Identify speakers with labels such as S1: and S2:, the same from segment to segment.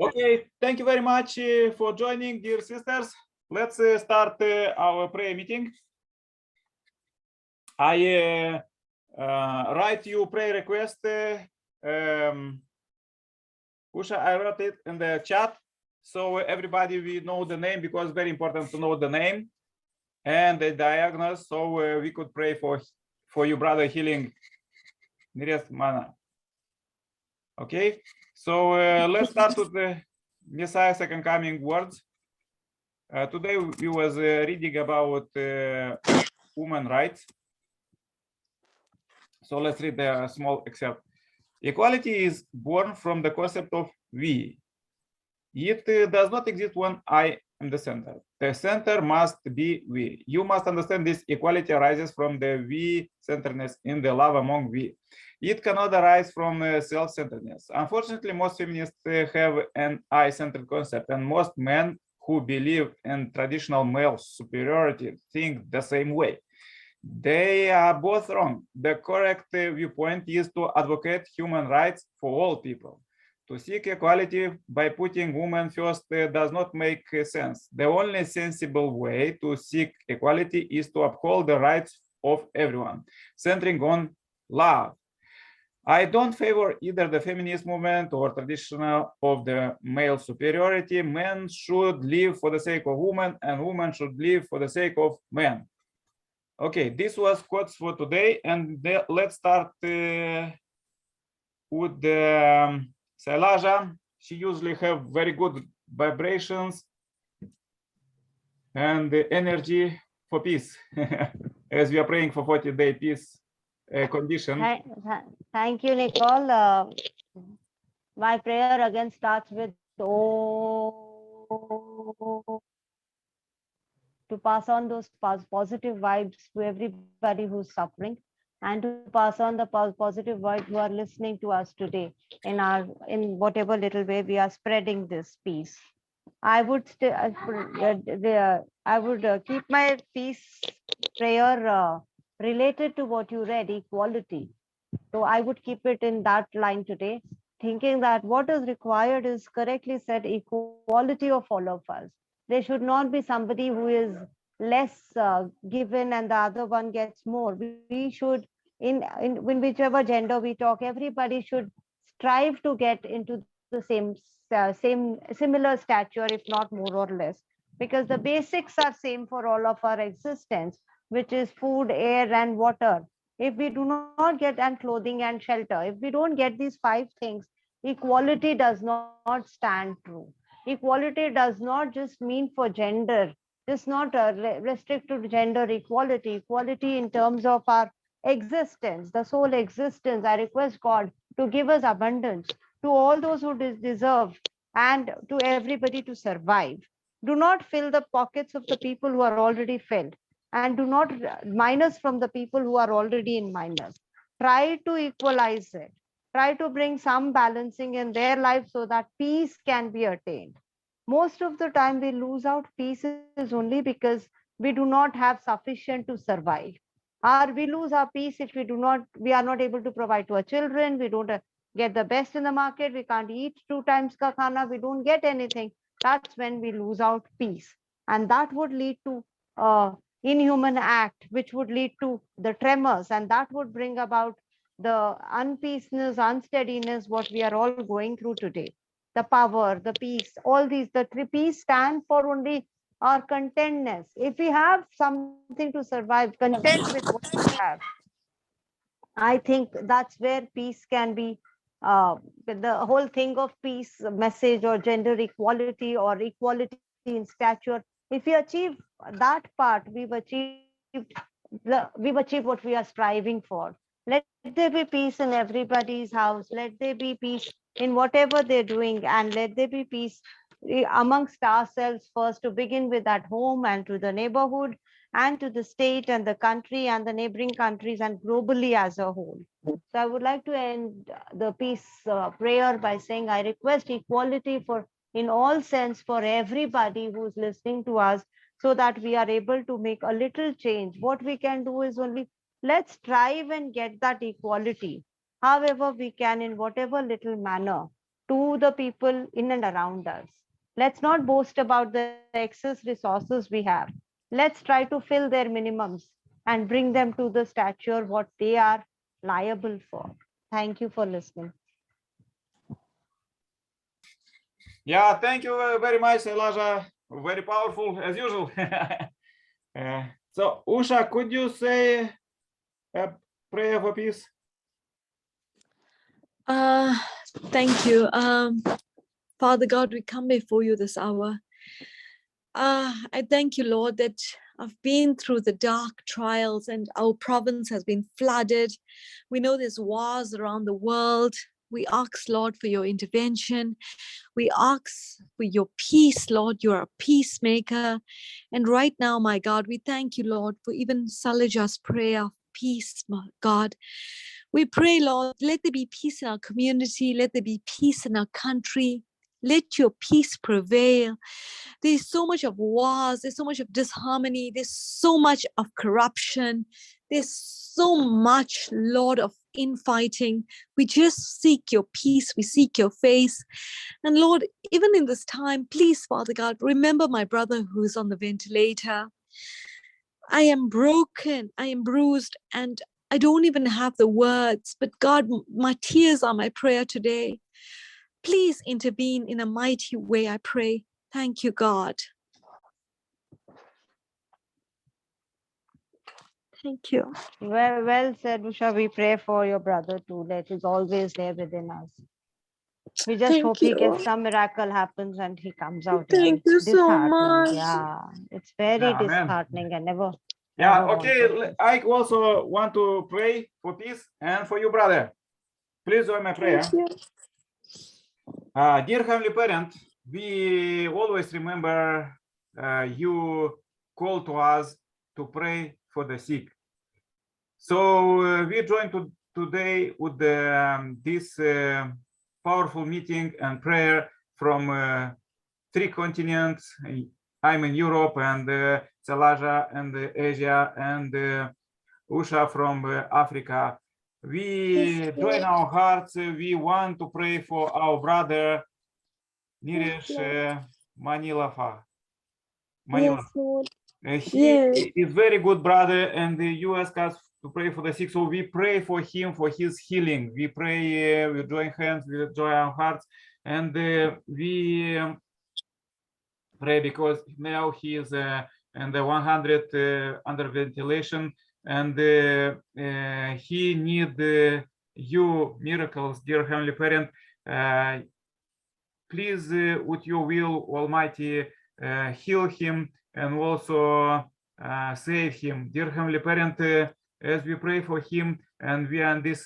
S1: Okay, thank you very much for joining, dear sisters. Let's start our prayer meeting. I write you prayer request. Usha, I wrote it in the chat, so everybody will know the name, because it's very important to know the name and the diagnosis, so we could pray for you, brother, healing. Mana. Okay, so let's start with the Messiah second coming words. Today we was reading about human rights. So let's read a small excerpt. Equality is born from the concept of we. It does not exist when I am the center. The center must be we. You must understand this equality arises from the we-centeredness in the love among we. It cannot arise from self-centeredness. Unfortunately, most feminists have an I-centered concept, and most men who believe in traditional male superiority think the same way. They are both wrong. The correct viewpoint is to advocate human rights for all people. To seek equality by putting women first does not make sense. The only sensible way to seek equality is to uphold the rights of everyone, centering on love. I don't favor either the feminist movement or traditional of the male superiority. Men should live for the sake of women, and women should live for the sake of men. Okay, this was quotes for today, and let's start with the Sailaja. She usually have very good vibrations and the energy for peace, as we are praying for 40-day peace condition.
S2: Thank you, Nicole. My prayer again starts with oh, to pass on those positive vibes to everybody who's suffering, and to pass on the positive vibes who are listening to us today in whatever little way we are spreading this peace. I would keep my peace prayer related to what you read, equality. So I would keep it in that line today, thinking that what is required is correctly said, equality of all of us. There should not be somebody who is less given and the other one gets more. We should, in whichever gender we talk, everybody should strive to get into the similar stature, if not more or less, because the basics are same for all of our existence, which is food, air, and water. If we do not get, and clothing and shelter, if we don't get these 5 things, equality does not stand true. Equality does not just mean for gender, just not restrict to gender equality. Equality in terms of our existence, the sole existence. I request God to give us abundance to all those who deserve, and to everybody to survive. Do not fill the pockets of the people who are already filled, and do not minus from the people who are already in minus. Try to equalize it. Try to bring some balancing in their life so that peace can be attained. Most of the time we lose out pieces only because we do not have sufficient to survive. Or we lose our peace if we are not able to provide to our children. We don't get the best in the market. We can't eat 2 times ka khana. We don't get anything. That's when we lose out peace. And that would lead to inhuman act, which would lead to the tremors, and that would bring about the unpeaceness, unsteadiness, what we are all going through today. The power, the peace, all these, the three P's stand for only our contentness. If we have something to survive, content with what we have, I think that's where peace can be. The whole thing of peace message, or gender equality, or equality in stature, if we achieve that part, we've achieved what we are striving for. Let there be peace in everybody's house. Let there be peace in whatever they're doing, and let there be peace amongst ourselves first, to begin with at home, and to the neighborhood, and to the state and the country and the neighboring countries, and globally as a whole. So I would like to end the peace prayer by saying, I request equality for, in all sense, for everybody who's listening to us, so that we are able to make a little change. What we can do is only, let's strive and get that equality, however we can, in whatever little manner, to the people in and around us. Let's not boast about the excess resources we have. Let's try to fill their minimums and bring them to the stature what they are liable for. Thank you for listening.
S1: Yeah, thank you very much, Elijah. Very powerful as usual. So, Usha, could you say a prayer for peace?
S3: Thank you. Father God, we come before you this hour. I thank you, Lord, that I've been through the dark trials and our province has been flooded. We know there's wars around the world. We ask, Lord, for your intervention. We ask for your peace, Lord. You're a peacemaker. And right now, my God, we thank you, Lord, for even Salaja's prayer of peace, my God. We pray, Lord, let there be peace in our community. Let there be peace in our country. Let your peace prevail. There's so much of wars. There's so much of disharmony. There's so much of corruption. There's so much, Lord, of infighting. We just seek your peace. We seek your face. And Lord, even in this time, please, Father God, remember my brother who is on the ventilator. I am broken. I am bruised. And I don't even have the words. But God, my tears are my prayer today. Please intervene in a mighty way, I pray. Thank you, God. Thank you.
S2: Well said, Usha. We pray for your brother too, that is always there within us. We just
S3: Thank
S2: hope he
S3: you.
S2: gets some miracle happens and he comes out.
S3: Thank you
S2: It's
S3: so
S2: disheartening.
S3: much.
S2: Yeah, it's very
S1: Yeah, man.
S2: disheartening. I never.
S1: Yeah,
S2: ever
S1: okay.
S2: wanted
S1: I also want to pray for peace and for you, brother. Please join my prayer.
S3: Thank you.
S1: Dear Heavenly Parent, we always remember you call to us to pray for the sick. So we join today with this powerful meeting and prayer from 3 continents. I'm in Europe, and Salaja and Asia, and Usha from Africa. We join our hearts. We want to pray for our brother Niresh Manilov.
S3: Yes, Lord.
S1: He is very good brother, and you ask us to pray for the sick. So we pray for him, for his healing. We pray, we join hands, we join our hearts, and we pray because now he is in the 100 under ventilation, and he need you miracles, dear Heavenly Parent. Please, with your will, Almighty, heal him and also save him, dear Heavenly Parent. As we pray for him, and we are in this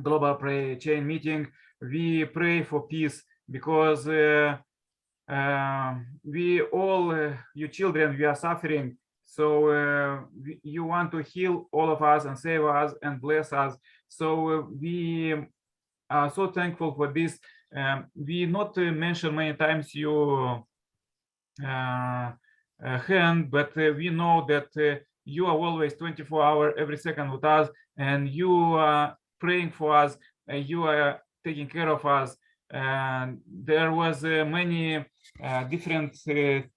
S1: global prayer chain meeting, we pray for peace, because we all, you children, we are suffering. So you want to heal all of us and save us and bless us. So we are so thankful for this. We not mention many times your hand, but we know that you are always 24 hours every second with us, and you are praying for us, you are taking care of us. And there was many different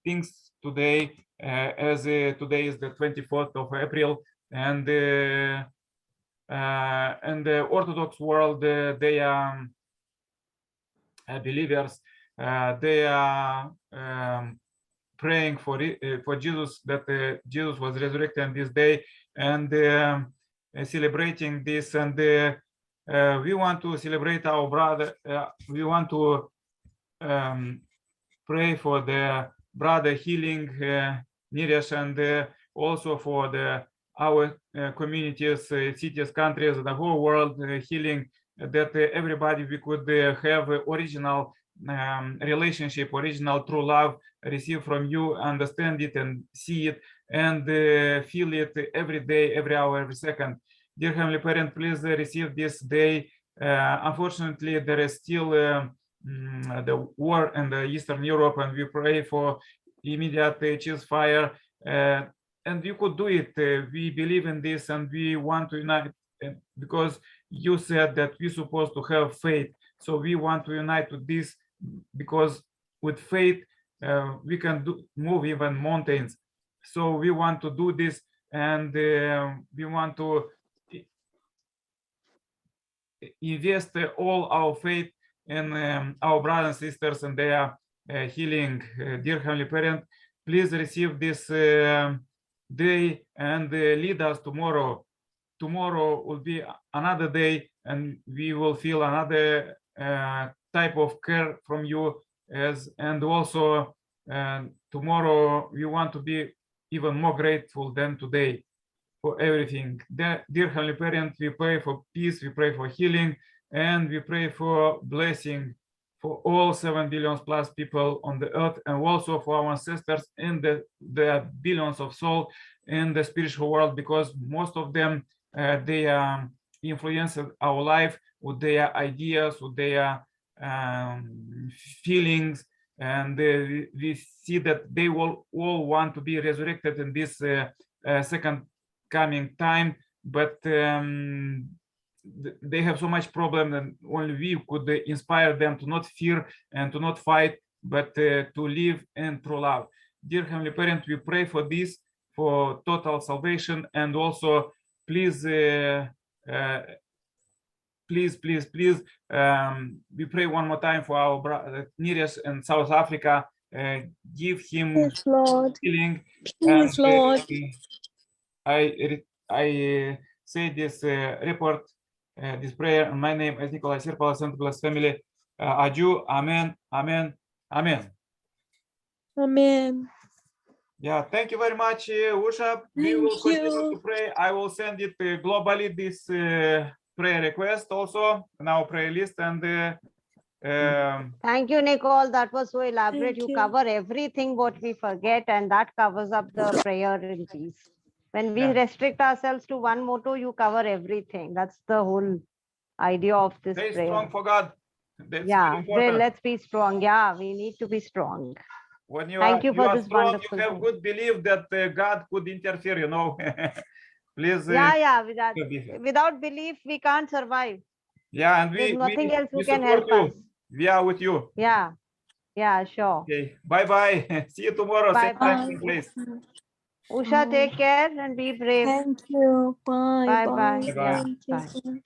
S1: things today, as today is the 24th of April, and the Orthodox world, they are believers, they are praying for Jesus, that Jesus was resurrected on this day, and celebrating this. And we want to celebrate our brother. We want to pray for the brother healing, Niresh, and also for our communities, cities, countries, the whole world healing, that everybody we could have original relationship, original true love, receive from you, understand it and see it, and feel it every day, every hour, every second. Dear Heavenly Parent, please receive this day. Unfortunately, there is still the war in the Eastern Europe, and we pray for immediate ceasefire. And you could do it. We believe in this, and we want to unite, because you said that we're supposed to have faith. So we want to unite with this, because with faith we can move even mountains. So we want to do this, and we want to invest all our faith in our brothers and sisters and their healing. Dear Heavenly Parent, please receive this day and lead us tomorrow. Tomorrow will be another day, and we will feel another type of care from you. And also tomorrow we want to be even more grateful than today for everything. Dear Heavenly Parent, we pray for peace, we pray for healing, and we pray for blessing for all 7 billion plus people on the earth, and also for our ancestors in the billions of souls in the spiritual world, because most of them they influence our life with their ideas, with their feelings, and we see that they will all want to be resurrected in this second coming time, but they have so much problem, and only we could inspire them to not fear and to not fight, but to live in true love. Dear Heavenly Parent, we pray for this, for total salvation, and also please please we pray one more time for our brother Nereus in South Africa. Give him
S3: Yes, Lord.
S1: healing.
S3: Yes,
S1: And
S3: Lord.
S1: I say this report, this prayer in my name, as Nikolai Sirpal, Saint Blessed Family. Adieu. Amen. Amen. Amen.
S3: Amen.
S1: Yeah, thank you very much, Usha. We will continue to pray. I will send it globally, this prayer request also in our prayer list. And
S2: thank you, Nicole. That was so elaborate.
S3: Thank you.
S2: Cover everything what we forget, and that covers up the prayer in peace. When we
S1: Yeah.
S2: restrict ourselves to one motto, you cover everything. That's the whole idea of this
S1: stay
S2: prayer.
S1: strong for God. That's
S2: Yeah,
S1: very important.
S2: let's be strong. Yeah, we need to be strong.
S1: When you
S2: Thank you for
S1: are
S2: this
S1: strong,
S2: wonderful
S1: you have
S2: thing.
S1: good belief that God could interfere, you know. Please.
S2: Yeah, without belief, we can't survive.
S1: Yeah, and
S2: There's nothing else who
S1: we
S2: can
S1: support
S2: help
S1: you.
S2: us.
S1: We are with you.
S2: Yeah, sure.
S1: Okay, bye. See you tomorrow.
S2: Bye,
S1: Same time,
S2: bye.
S1: same place.
S2: Usha, take care and be brave.
S3: Thank you. Bye.
S2: Bye.
S1: Bye-bye.
S2: Yeah,
S3: Thank
S2: bye.
S3: you.